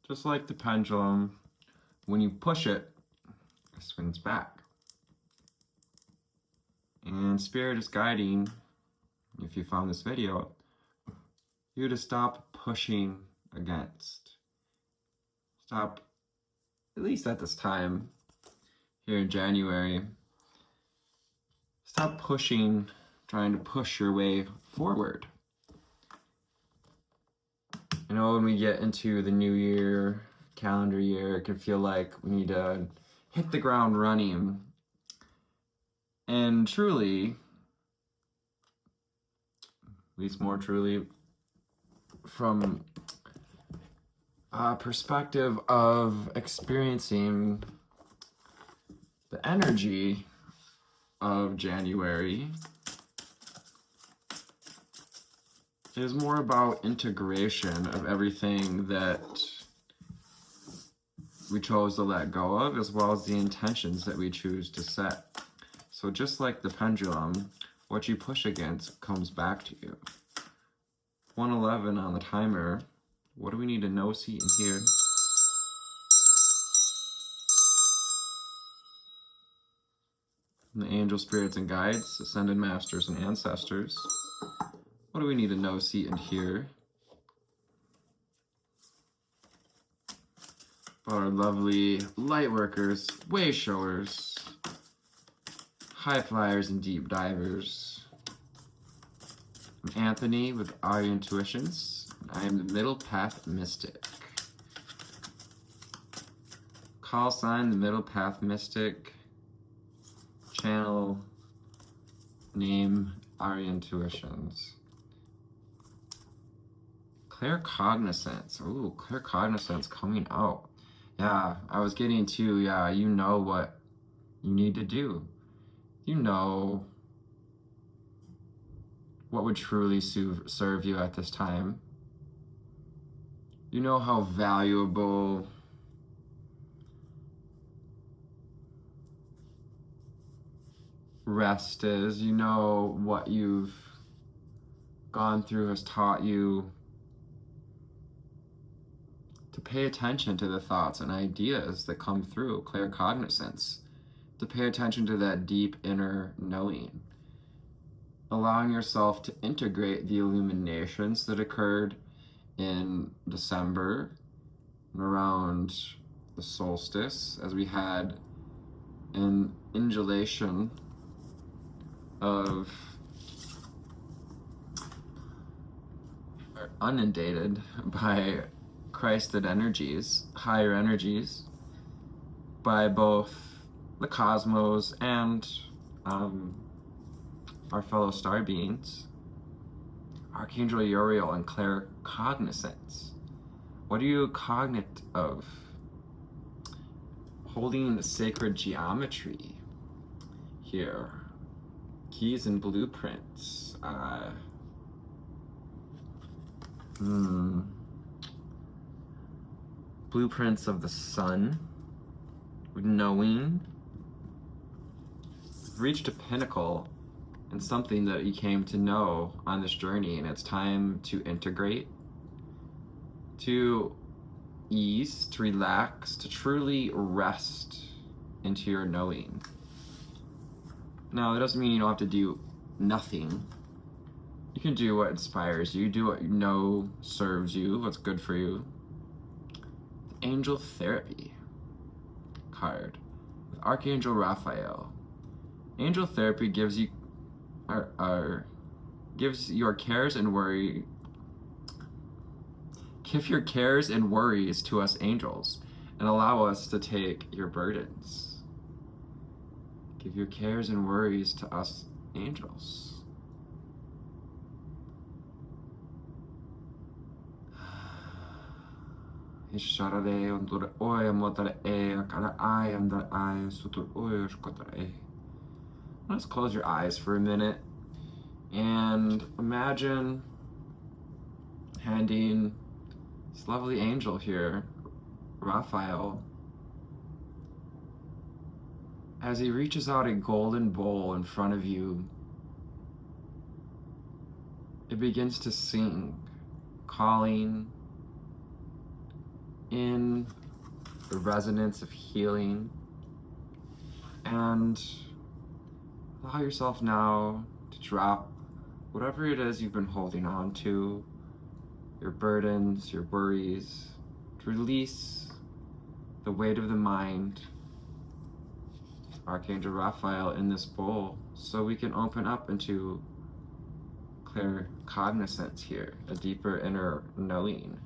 Just like the pendulum, when you push it, it swings back. And Spirit is guiding, if you found this video, you to stop pushing against. Stop, at least at this time, here in January, stop pushing, trying to push your way forward. You know, when we get into the new year, calendar year, it can feel like we need to hit the ground running. And truly, at least more truly, from a perspective of experiencing the energy of January, is more about integration of everything that we chose to let go of, as well as the intentions that we choose to set. So just like the pendulum, what you push against comes back to you. 111 on the timer. What do we need to know, see, and hear? The angel spirits and guides, ascended masters and ancestors. What do we need to know, see, and hear? Our lovely light workers, way showers, high flyers, and deep divers. I'm Anthony with Aerie Intuitions. I am the Middle Path Mystic. Call sign the Middle Path Mystic. Channel name Aerie Intuitions. Claircognizance. Ooh, claircognizance coming out. Yeah, I was getting to, you know what you need to do. You know what would truly serve you at this time. You know how valuable rest is. You know what you've gone through has taught you to pay attention to the thoughts and ideas that come through claircognizance, to pay attention to that deep inner knowing, allowing yourself to integrate the illuminations that occurred in December and around the solstice, as we had an undulation of inundated by Christed energies, higher energies, by both the cosmos and our fellow star beings. Archangel Uriel and claircognizance. What are you cognate of? Holding the sacred geometry here. Keys and blueprints. Blueprints of the sun. Knowing. You've reached a pinnacle in something that you came to know on this journey, and it's time to integrate, to ease, to relax, to truly rest into your knowing. Now, it doesn't mean you don't have to do nothing. You can do what inspires you, do what you know serves you, what's good for you. The Angel Therapy card with Archangel Raphael. Angel Therapy gives you gives your cares and worry. Give your cares and worries to us angels and allow us to take your burdens. Give your cares and worries to us angels. Let's close your eyes for a minute and imagine handing this lovely angel here, Raphael, as he reaches out a golden bowl in front of you. It begins to sing, calling in the resonance of healing, and allow yourself now to drop whatever it is you've been holding on to, your burdens, your worries, to release the weight of the mind, Archangel Raphael, in this bowl, so we can open up into clear cognizance here, a deeper inner knowing.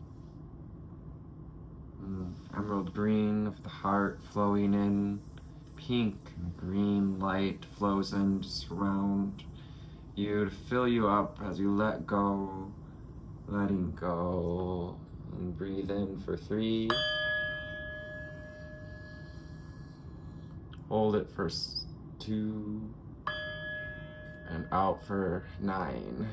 Emerald green of the heart flowing in, pink and green light flows in to surround you, to fill you up as you let go, letting go, and breathe in for 3. Hold it for 2, and out for 9.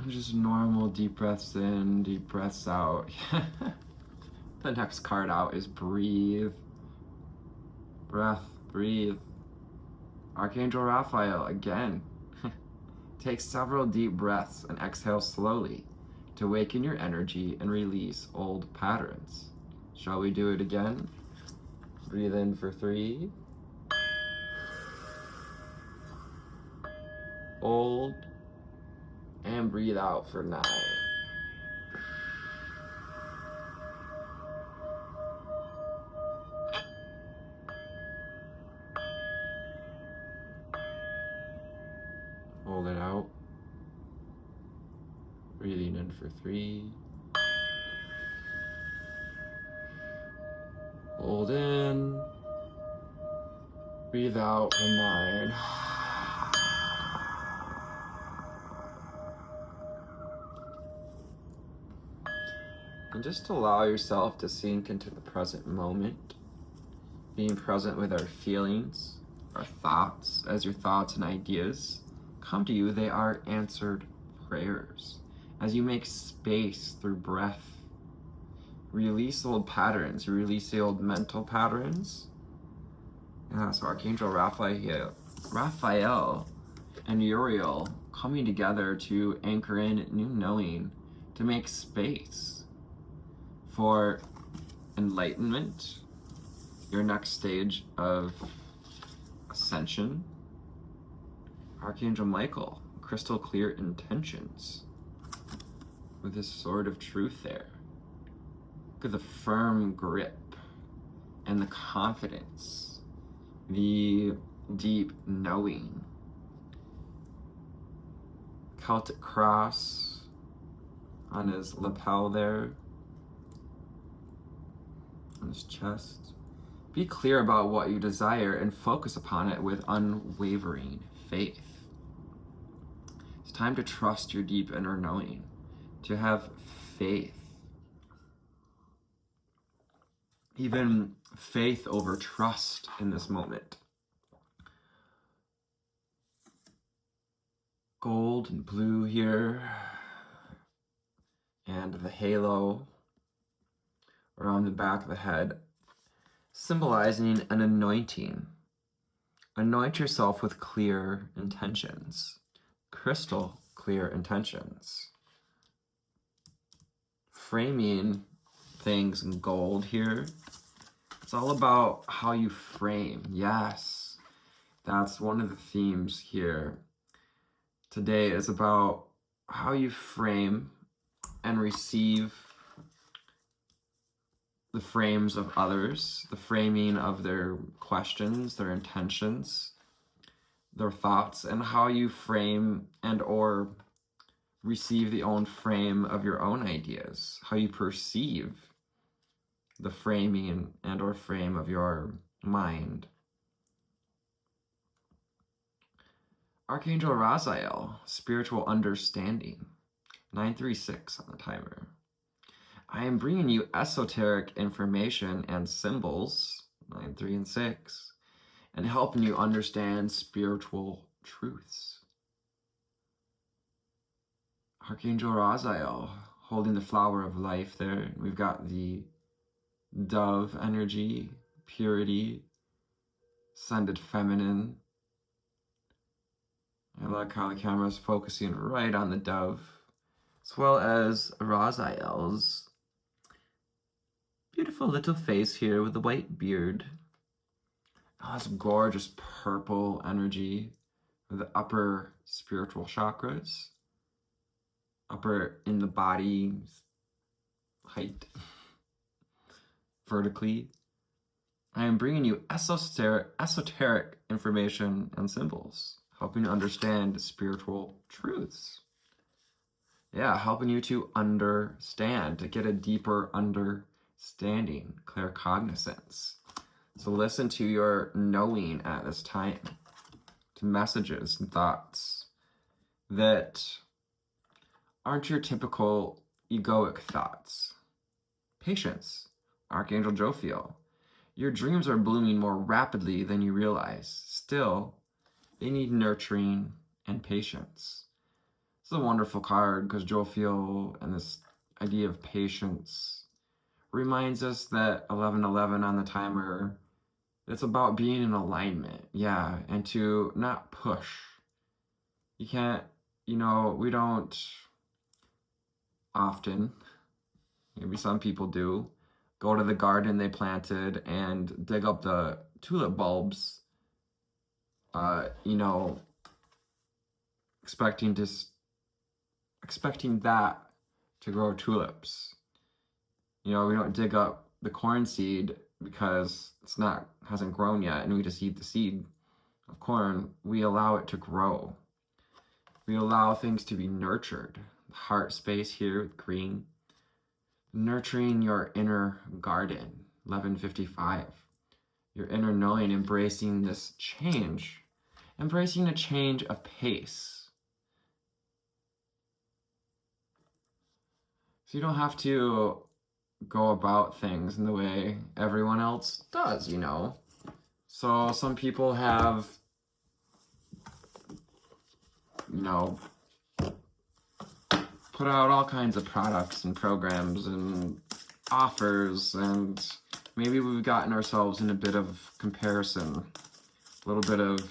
And just normal deep breaths in, deep breaths out. The next card out is breathe. Breath, breathe. Archangel Raphael, again. Take several deep breaths and exhale slowly to awaken your energy and release old patterns. Shall we do it again? Breathe in for 3. Hold. And breathe out for 9. Hold it out. Breathing in for 3. Hold in. Breathe out for 9. And just allow yourself to sink into the present moment, being present with our feelings, our thoughts. As your thoughts and ideas come to you, they are answered prayers. As you make space through breath, release old patterns, release the old mental patterns. Yeah, so Archangel Raphael and Uriel coming together to anchor in new knowing, to make space for enlightenment, your next stage of ascension. Archangel Michael, crystal clear intentions, with this sword of truth there. Look at the firm grip and the confidence, the deep knowing. Celtic cross on his lapel there, on his chest. Be clear about what you desire and focus upon it with unwavering faith. It's time to trust your deep inner knowing, to have faith. Even faith over trust in this moment. Gold and blue here, and the halo around the back of the head, symbolizing an anointing. Anoint yourself with clear intentions, crystal clear intentions. Framing things in gold here. It's all about how you frame. Yes, that's one of the themes here. Today is about how you frame and receive the frames of others, the framing of their questions, their intentions, their thoughts, and how you frame and or receive the own frame of your own ideas, how you perceive the framing and or frame of your mind. Archangel Raziel, spiritual understanding, 936 on the timer. I am bringing you esoteric information and symbols, 9, 3, and 6, and helping you understand spiritual truths. Archangel Raziel, holding the flower of life there. We've got the dove energy, purity, ascended feminine. I like how the camera is focusing right on the dove, as well as Raziel's beautiful little face here with the white beard. Oh, this gorgeous purple energy of the upper spiritual chakras, upper in the body, height, vertically. I am bringing you esoteric information and symbols, helping you understand spiritual truths. Yeah, helping you to understand, to get a deeper understanding, claircognizance. So listen to your knowing at this time, to messages and thoughts that aren't your typical egoic thoughts. Patience, Archangel Jophiel. Your dreams are blooming more rapidly than you realize. Still, they need nurturing and patience. This is a wonderful card because Jophiel and this idea of patience reminds us that 1111 on the timer, it's about being in alignment, yeah, and to not push. You can't, we don't often, maybe some people do, go to the garden they planted and dig up the tulip bulbs, expecting that to grow tulips. We don't dig up the corn seed because hasn't grown yet, and we just eat the seed of corn. We allow it to grow. We allow things to be nurtured. Heart space here with green. Nurturing your inner garden, 1155. Your inner knowing, embracing this change. Embracing a change of pace. So you don't have to go about things in the way everyone else does, So some people have, put out all kinds of products and programs and offers, and maybe we've gotten ourselves in a bit of comparison, a little bit of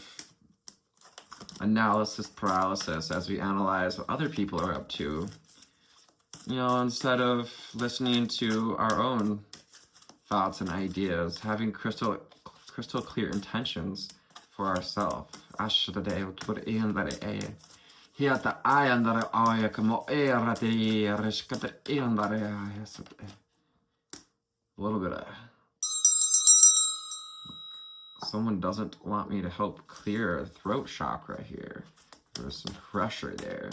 analysis paralysis as we analyze what other people are up to, instead of listening to our own thoughts and ideas, having crystal clear intentions for ourselves. Hiata ajandare aika mo erati riskater iandare. A little bit of someone doesn't want me to help clear a throat chakra here. There's some pressure there.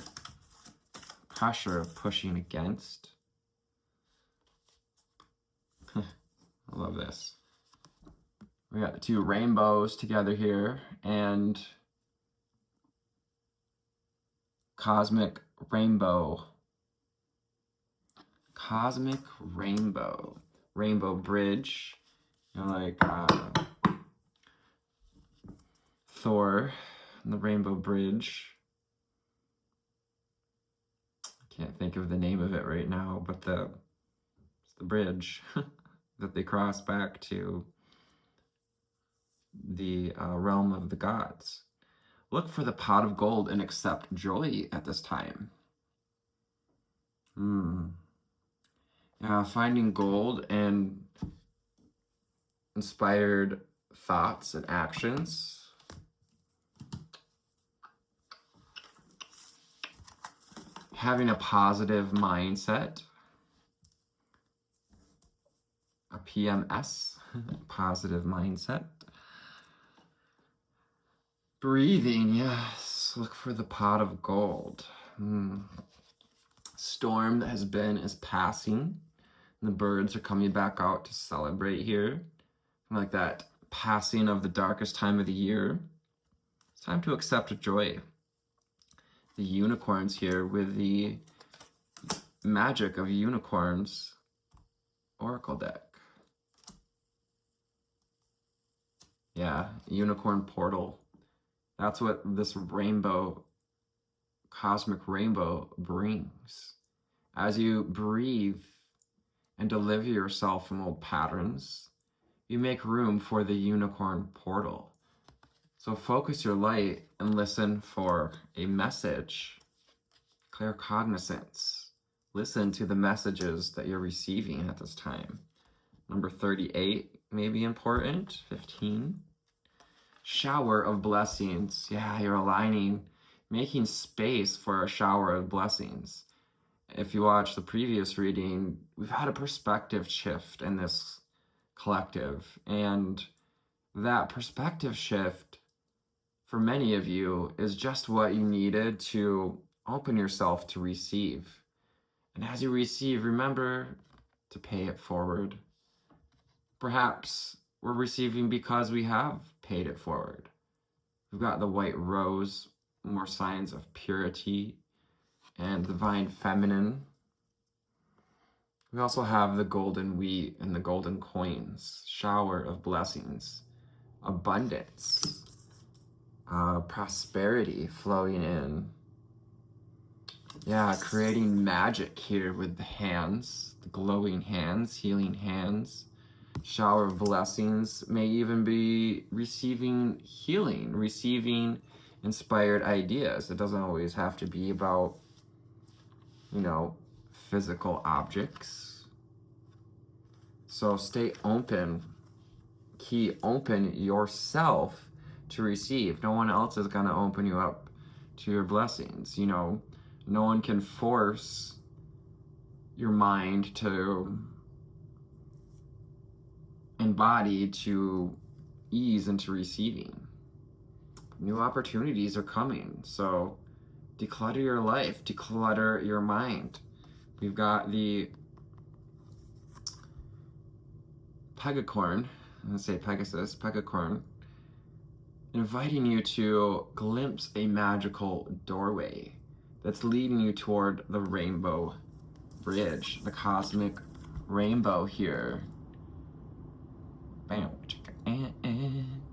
Pressure of pushing against. I love this. We got the two rainbows together here, and cosmic rainbow. Cosmic rainbow. Rainbow bridge. Thor and the rainbow bridge. I can't think of the name of it right now, but it's the bridge that they cross back to the realm of the gods. Look for the pot of gold and accept joy at this time. Finding gold and inspired thoughts and actions. Having a positive mindset. A PMS, positive mindset. Breathing, yes. Look for the pot of gold. Storm that has been is passing. And the birds are coming back out to celebrate here. Like that passing of the darkest time of the year. It's time to accept joy. The unicorns here with the magic of unicorns oracle deck. Yeah, unicorn portal. That's what this rainbow, cosmic rainbow brings. As you breathe and deliver yourself from old patterns, you make room for the unicorn portal. So focus your light and listen for a message. Claircognizance. Listen to the messages that you're receiving at this time. Number 38 may be important. 15. Shower of blessings. Yeah, you're aligning, making space for a shower of blessings. If you watch the previous reading, we've had a perspective shift in this collective. And that perspective shift, for many of you, is just what you needed to open yourself to receive. And as you receive, remember to pay it forward. Perhaps we're receiving because we have paid it forward. We've got the white rose, more signs of purity and divine feminine. We also have the golden wheat and the golden coins, shower of blessings, abundance, prosperity flowing in. Yeah, creating magic here with the hands, the glowing hands, healing hands. Shower of blessings may even be receiving healing, receiving inspired ideas. It doesn't always have to be about, physical objects. So stay open. Open yourself to receive. No one else is going to open you up to your blessings. No one can force your mind to embody, to ease into receiving. New opportunities are coming. So declutter your life, declutter your mind. We've got the Pegacorn, I'm going to say Pegasus, Pegacorn, inviting you to glimpse a magical doorway that's leading you toward the rainbow bridge, the cosmic rainbow here. Bam,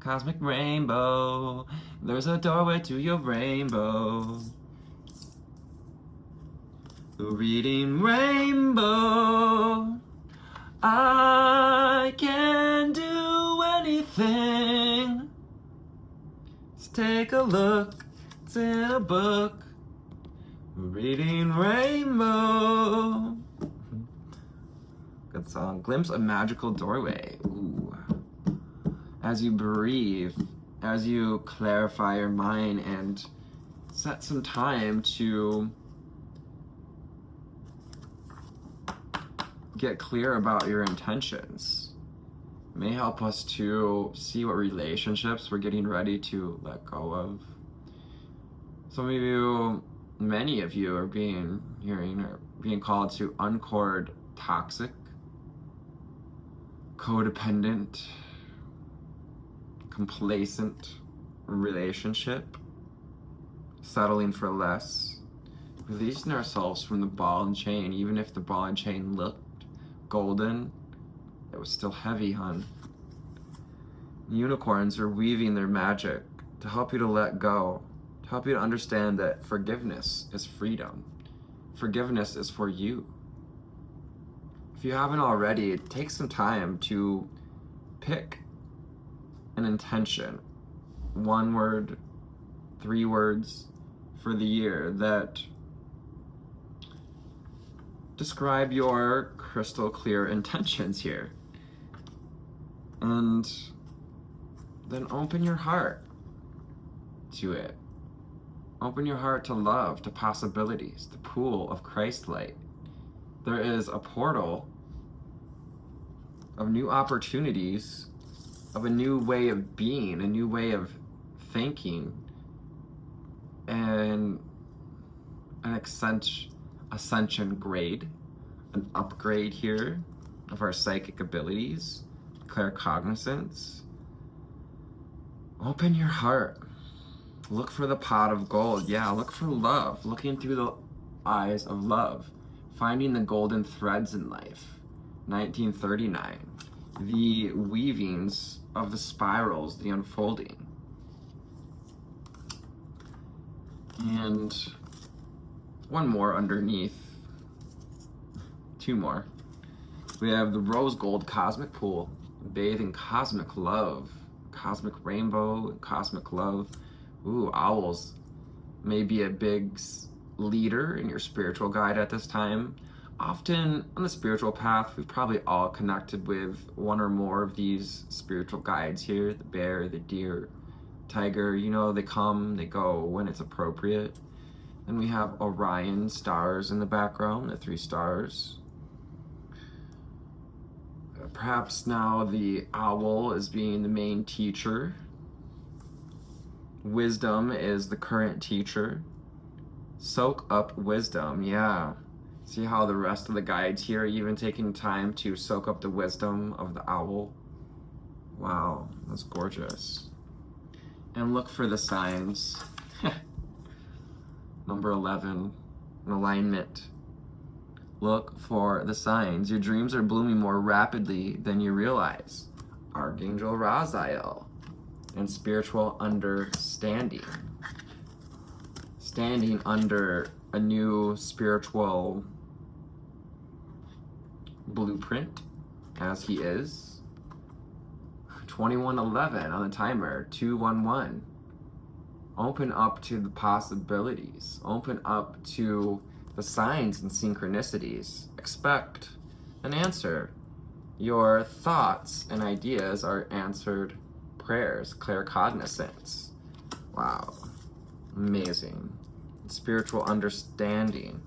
cosmic rainbow, there's a doorway to your rainbow. Reading rainbow, I can do anything. Let's take a look, it's in a book. Reading rainbow. Good song. Glimpse a magical doorway. Ooh. As you breathe, as you clarify your mind and set some time to get clear about your intentions. It may help us to see what relationships we're getting ready to let go of. Some of you, many of you are being called to uncord toxic, codependent, complacent relationship, settling for less, releasing ourselves from the ball and chain. Even if the ball and chain looked golden, it was still heavy, hon. Unicorns are weaving their magic to help you to let go, to help you to understand that forgiveness is freedom. Forgiveness is for you. If you haven't already, take some time to pick an intention, 1 word, 3 words for the year that describe your crystal clear intentions here. And then open your heart to it. Open your heart to love, to possibilities, the pool of Christ light. There is a portal of new opportunities, of a new way of being, a new way of thinking, and an ascension grade, an upgrade here of our psychic abilities, claircognizance. Open your heart. Look for the pot of gold. Yeah, look for love. Looking through the eyes of love. Finding the golden threads in life. 1939. The weavings of the spirals, the unfolding. And 1 more underneath. 2 more. We have the rose gold cosmic pool. Bathe in cosmic love. cosmic rainbow, cosmic love. Ooh, owls may be a big leader in your spiritual guide at this time. Often on the spiritual path, we've probably all connected with one or more of these spiritual guides here. The bear, the deer, tiger, you know, they come, they go when it's appropriate. And we have Orion stars in the background, the 3 stars. Perhaps now the owl is being the main teacher. Wisdom is the current teacher. Soak up wisdom, yeah. See how the rest of the guides here are even taking time to soak up the wisdom of the owl? Wow, that's gorgeous. And look for the signs. Number 11, an alignment. Look for the signs. Your dreams are blooming more rapidly than you realize. Archangel Raziel. And spiritual understanding. Standing under a new spiritual blueprint, as he is. 2111 on the timer, 211. Open up to the possibilities. Open up to the signs and synchronicities. Expect an answer. Your thoughts and ideas are answered prayers, claircognizance. Wow, amazing. Spiritual understanding.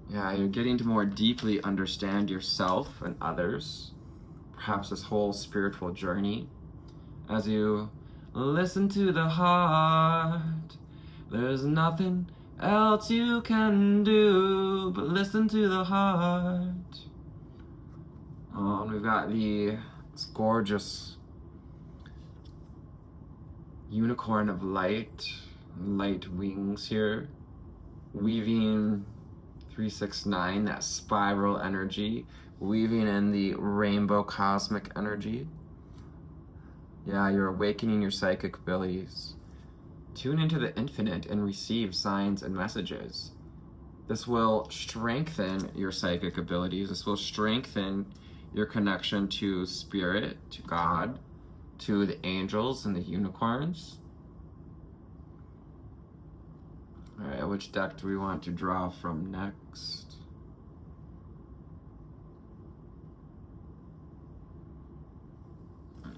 Yeah, you're getting to more deeply understand yourself and others. Perhaps this whole spiritual journey. As you listen to the heart, there's nothing else you can do but listen to the heart. And we've got this gorgeous unicorn of light wings here, weaving 369, that spiral energy, weaving in the rainbow cosmic energy. Yeah, you're awakening your psychic abilities. Tune into the infinite and receive signs and messages. This will strengthen your psychic abilities. This will strengthen your connection to spirit, to God, to the angels and the unicorns. All right, which deck do we want to draw from next?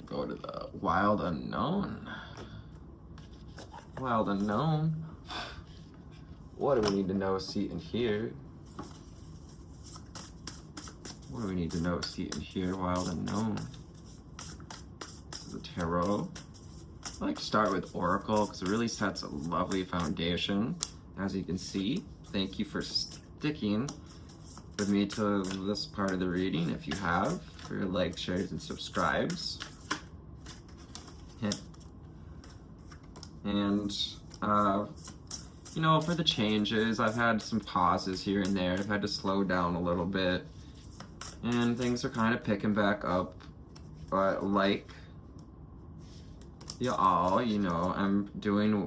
Go to the Wild Unknown. Wild Unknown. What do we need to know, see, and hear? What do we need to know, see, and hear? Wild Unknown. The Tarot. I like to start with Oracle because it really sets a lovely foundation. As you can see, thank you for sticking with me to this part of the reading. If you have, for your likes, shares, and subscribes. And, you know, for the changes, I've had some pauses here and there. I've had to slow down a little bit. And things are kind of picking back up. But like y'all, you know, I'm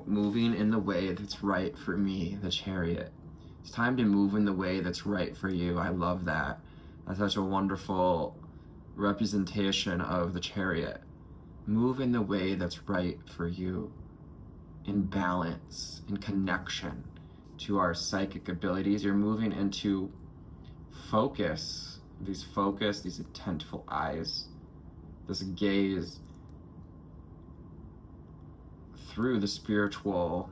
moving in the way that's right for me, the Chariot. It's time to move in the way that's right for you. I love that. That's such a wonderful representation of the Chariot. Move in the way that's right for you. In balance, in connection to our psychic abilities. You're moving into focus, these intentful eyes, this gaze through the spiritual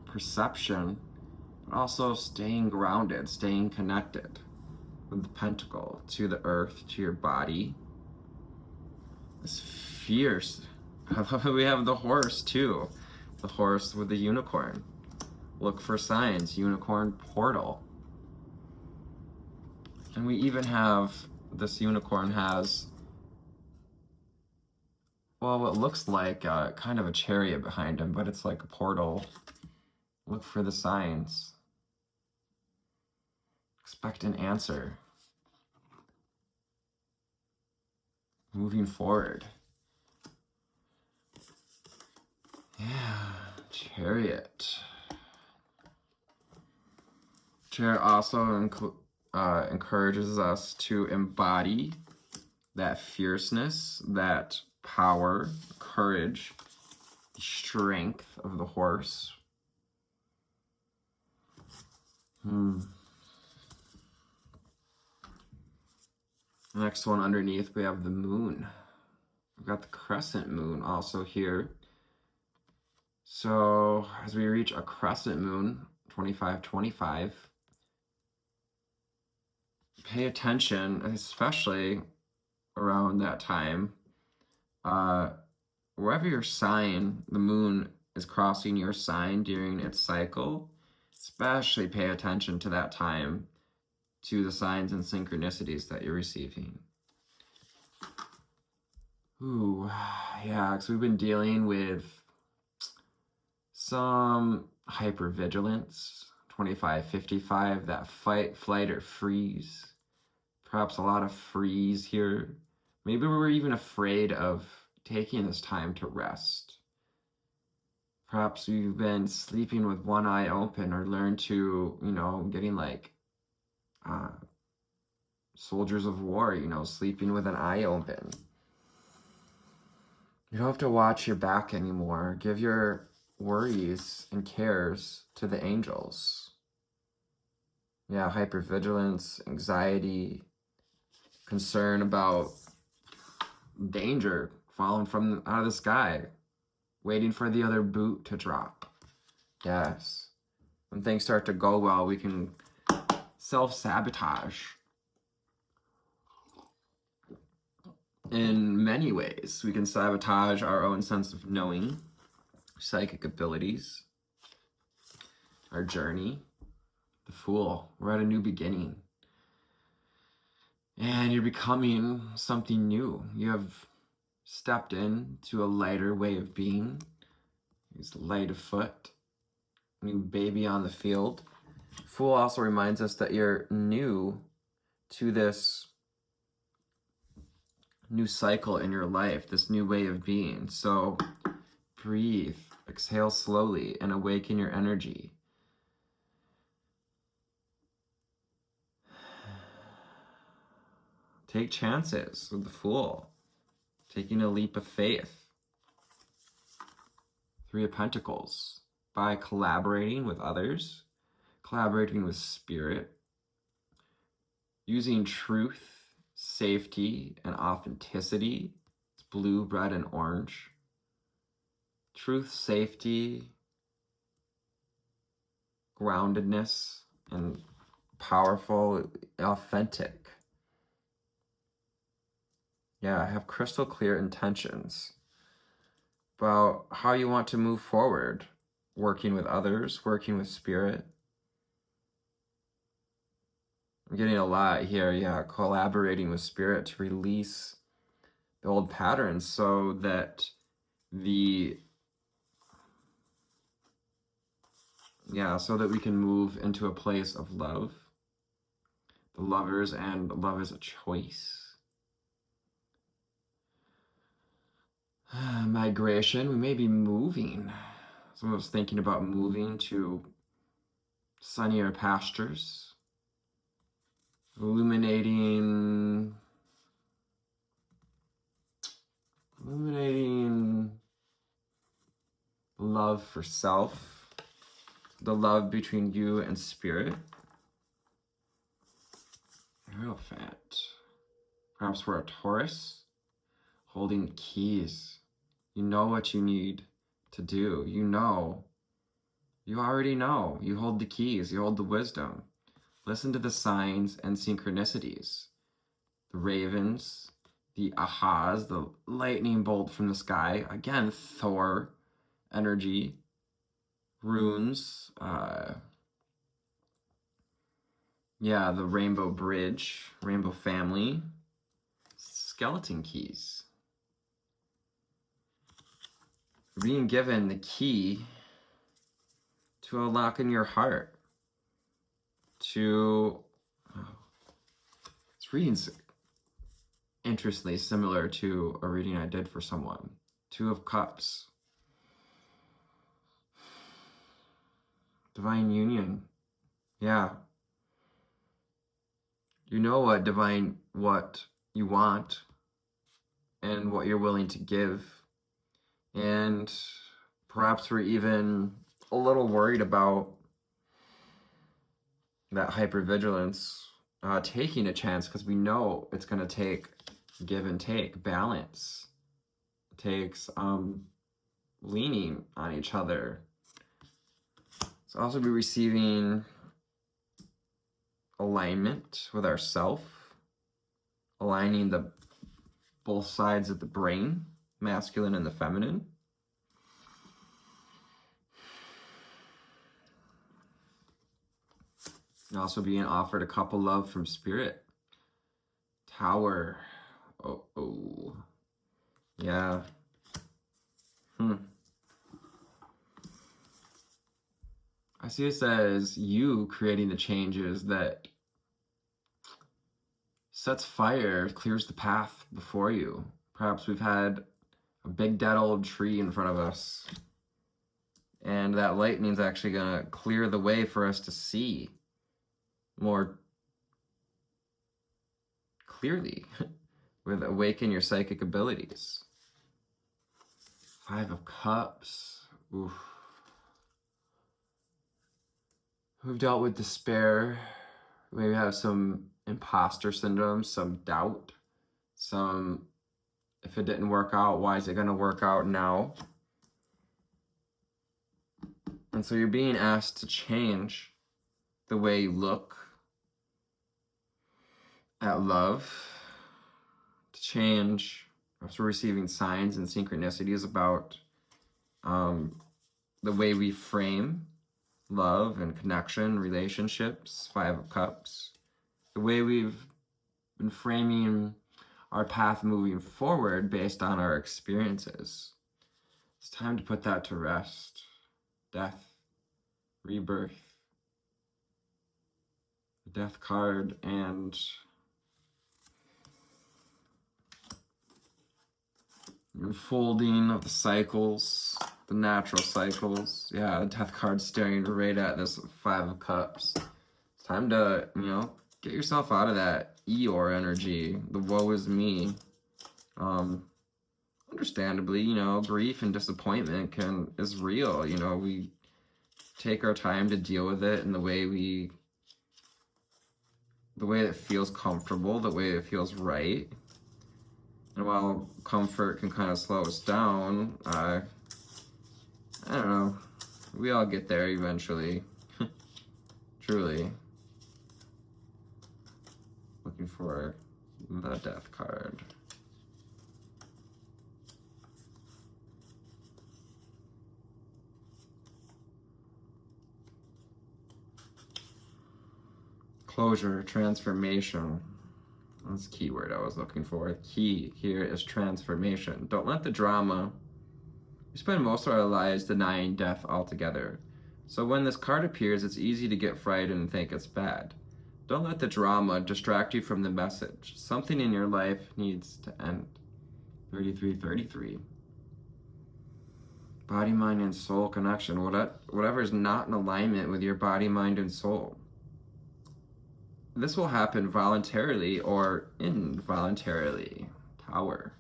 perception, but also staying grounded, staying connected with the pentacle to the earth, to your body. This fierce. We have the horse too. The horse with the unicorn. Look for signs. Unicorn portal. And we even have, this unicorn has, well, what looks like kind of a chariot behind him, but it's like a portal. Look for the signs. Expect an answer. Moving forward. Yeah, Chariot. Chariot also encourages us to embody that fierceness, that power, courage, the strength of the horse. Next one underneath, we have the moon. We've got the crescent moon also here. So as we reach a crescent moon, 25-25, pay attention, especially around that time. Wherever your sign, the moon is crossing your sign during its cycle, especially pay attention to that time, to the signs and synchronicities that you're receiving. Ooh, yeah, because we've been dealing with some hyper-vigilance, 25-55, that fight, flight, or freeze. Perhaps a lot of freeze here. Maybe we're even afraid of taking this time to rest. Perhaps you've been sleeping with one eye open, or learned to, getting like soldiers of war, sleeping with an eye open. You don't have to watch your back anymore. Give your worries and cares to the angels. Yeah, hypervigilance, anxiety, concern about danger falling from out of the sky, waiting for the other boot to drop. Yes. When things start to go well, we can self-sabotage in many ways. We can sabotage our own sense of knowing, psychic abilities, our journey. The Fool. We're at a new beginning. And you're becoming something new. You have stepped into a lighter way of being. He's light of foot. New baby on the field. Fool also reminds us that you're new to this new cycle in your life, this new way of being. So breathe, exhale slowly, and awaken your energy. Take chances with the Fool, taking a leap of faith. Three of Pentacles, by collaborating with others, collaborating with spirit, using truth, safety, and authenticity. It's blue, red, and orange. Truth, safety, groundedness, and powerful, authentic. Yeah, have crystal clear intentions about how you want to move forward, working with others, working with spirit. I'm getting a lot here, yeah, collaborating with spirit to release the old patterns so that so that we can move into a place of love. The Lovers, and love is a choice. Migration, we may be moving. Some of us thinking about moving to sunnier pastures. Illuminating love for self, the love between you and spirit. Hierophant. Perhaps we're a Taurus, holding the keys. You know what you need to do. You already know. You hold the keys, you hold the wisdom. Listen to the signs and synchronicities. The ravens, the ahas, the lightning bolt from the sky. Again, Thor energy, runes, the rainbow bridge, rainbow family, skeleton keys. Being given the key to unlock in your heart, to this reading's interestingly similar to a reading I did for someone. Two of Cups. Divine union. Yeah. You know what you want and what you're willing to give. And perhaps we're even a little worried about that hypervigilance taking a chance, because we know it's going to take give and take, balance. It takes leaning on each other. So also be receiving alignment with ourself, aligning the both sides of the brain, masculine and the feminine. And also being offered a couple love from spirit. Tower. Oh. Yeah. I see this as you creating the changes that sets fire, clears the path before you. Perhaps we've had a big dead old tree in front of us, and that lightning's actually gonna clear the way for us to see more clearly with awaken your psychic abilities. 5 of Cups. Oof. We've dealt with despair. Maybe have some imposter syndrome, some doubt, some, if it didn't work out, why is it going to work out now? And so you're being asked to change the way you look at love, to change. Perhaps we're receiving signs and synchronicities about the way we frame love and connection, relationships, 5 of Cups, the way we've been framing our path moving forward based on our experiences. It's time to put that to rest. Death, rebirth, the Death card, and unfolding of the cycles, the natural cycles. Yeah, the Death card staring right at this 5 of Cups. It's time to, get yourself out of that Eeyore energy, the woe is me. Understandably, grief and disappointment is real. We take our time to deal with it in the way that feels comfortable, the way it feels right. And while comfort can kind of slow us down, I don't know, we all get there eventually. Truly. Looking for the Death card. Closure, transformation. That's the key word I was looking for. Key here is transformation. Don't let the drama. We spend most of our lives denying death altogether. So when this card appears, it's easy to get frightened and think it's bad. Don't let the drama distract you from the message. Something in your life needs to end. 3333. Body, mind, and soul connection. Whatever is not in alignment with your body, mind, and soul. This will happen voluntarily or involuntarily. Tower.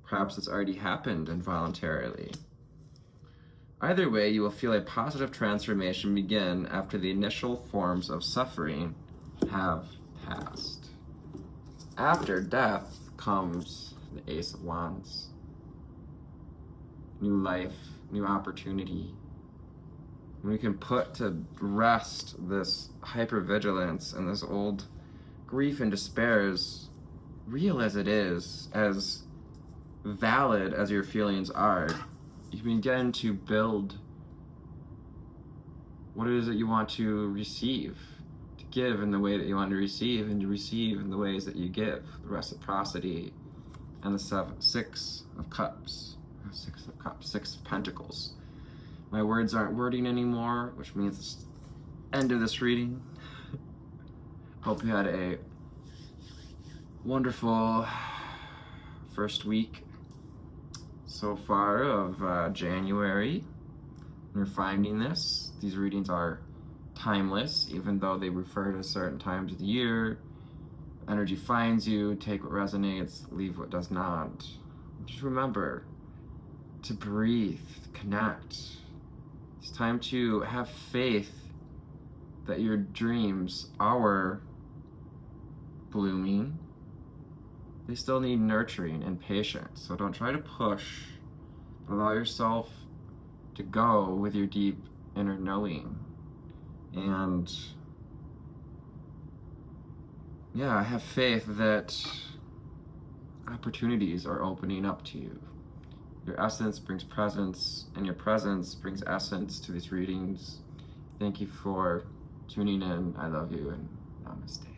Perhaps it's already happened involuntarily. Either way, you will feel a positive transformation begin after the initial forms of suffering have passed. After death comes the Ace of Wands. New life, new opportunity. We can put to rest this hypervigilance and this old grief and despair, as real as it is, as valid as your feelings are. You begin to build what it is that you want to receive, to give in the way that you want to receive, and to receive in the ways that you give. The reciprocity and the 6 of Cups, 6 of Pentacles. My words aren't wording anymore, which means it's end of this reading. Hope you had a wonderful first week so far of January. You're finding these readings are timeless, even though they refer to certain times of the year. energy finds you. Take what resonates, leave what does not. Just remember to breathe, connect. It's time to have faith that your dreams are blooming. They still need nurturing and patience. So don't try to push, but allow yourself to go with your deep inner knowing. And yeah, I have faith that opportunities are opening up to you. Your essence brings presence, and your presence brings essence to these readings. Thank you for tuning in. I love you, and namaste.